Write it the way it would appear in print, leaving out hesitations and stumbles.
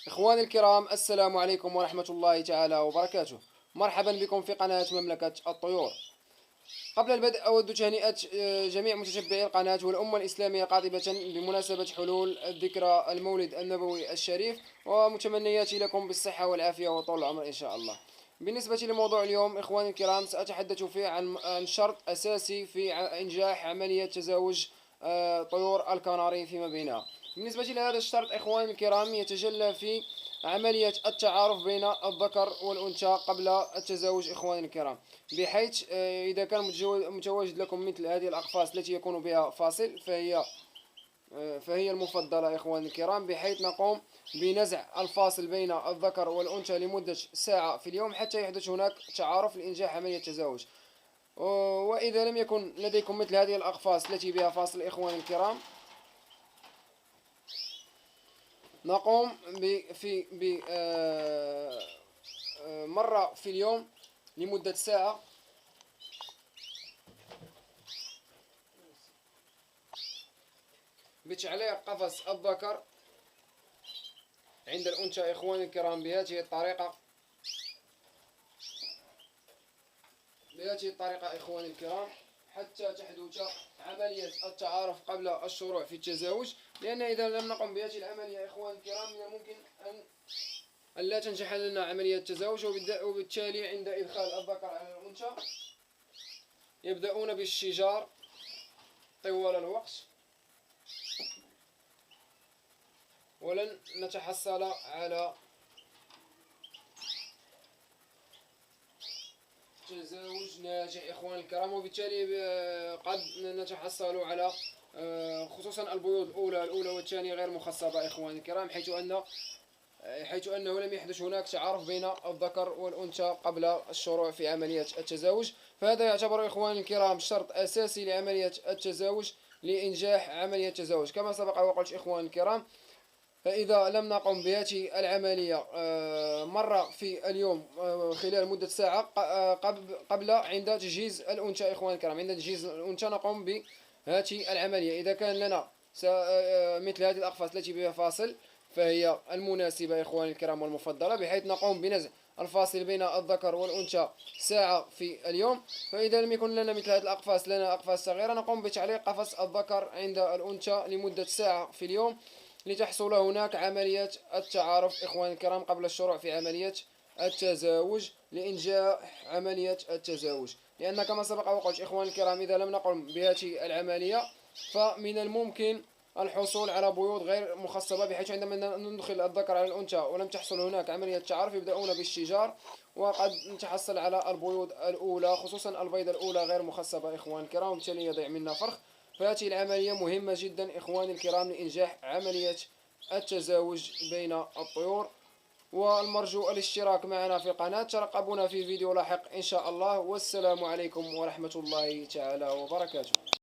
إخواني الكرام، السلام عليكم ورحمة الله تعالى وبركاته. مرحبا بكم في قناة مملكة الطيور. قبل البدء أود تهنئة جميع متتبعي القناة والأمة الإسلامية قاطبة بمناسبة حلول ذكرى المولد النبوي الشريف، ومتمنياتي لكم بالصحة والعافية وطول العمر إن شاء الله. بالنسبة لموضوع اليوم إخواني الكرام، سأتحدث فيه عن شرط أساسي في إنجاح عملية تزاوج طيور الكناري فيما بينها. بالنسبة لهذا الشرط إخواني الكرام، يتجلى في عملية التعارف بين الذكر والأنثى قبل التزاوج إخواني الكرام، بحيث إذا كان متواجد لكم مثل هذه الأقفاص التي يكون بها فاصل فهي المفضلة إخواني الكرام، بحيث نقوم بنزع الفاصل بين الذكر والأنثى لمدة ساعة في اليوم حتى يحدث هناك تعارف لإنجاح عملية التزاوج. وإذا لم يكن لديكم مثل هذه الأقفاص التي بها فاصل إخواني الكرام، نقوم مرة في اليوم لمدة ساعة بتعليق قفص الذكر عند الأنثى إخواني الكرام بهذه الطريقة. إخواني الكرام، حتى تحدث عملية التعارف قبل الشروع في التزاوج، لأن إذا لم نقم بهذه العملية إخواني الكرام من الممكن أن لا تنجح لنا عملية التزاوج، وبالتالي عند إدخال الذكر على الأنثى يبدأون بالشجار طوال الوقت، ولن نتحصل على تزاوج ناجح إخواني الكرام، وبالتالي قد نتحصل على خصوصا البيوض الأولى والثانية غير مخصبة إخواني الكرام، حيث أنه لم يحدث هناك تعارف بين الذكر والأنثى قبل الشروع في عملية التزاوج. فهذا يعتبر إخواني الكرام شرط أساسي لعملية التزاوج، لإنجاح عملية التزاوج. كما سبق وقلت إخواني الكرام، فإذا لم نقم بهذه العملية مرة في اليوم خلال مدة ساعة عند تجهيز الأنثى إخواني الكرام، عند تجهيز الأنثى نقوم بهذه العملية. إذا كان لنا مثل هذه الأقفاص التي بها فاصل فهي المناسبة إخواني الكرام والمفضلة، بحيث نقوم بنزع الفاصل بين الذكر والأنثى ساعة في اليوم. فإذا لم يكن لنا مثل هذه الأقفاص، لنا أقفاص صغيرة، نقوم بتعليق قفص الذكر عند الأنثى لمدة ساعة في اليوم لتحصل هناك عملية التعارف إخواني الكرام قبل الشروع في عملية التزاوج، لإنجاح عملية التزاوج. لأن كما سبق وقلت إخواني الكرام، إذا لم نقم بهذه العملية فمن الممكن الحصول على بيوض غير مخصبة، بحيث عندما ندخل الذكر على الأنثى ولم تحصل هناك عملية تعارف يبدأون بالشجار، وقد نتحصل على البيوض الأولى، خصوصا البيضة الأولى غير مخصبة إخواني الكرام، وبالتالي يضيع منا فرخ. فهذه العملية مهمة جدا إخواني الكرام لإنجاح عملية التزاوج بين الطيور. والمرجو الاشتراك معنا في القناة. ترقبونا في فيديو لاحق إن شاء الله، والسلام عليكم ورحمة الله تعالى وبركاته.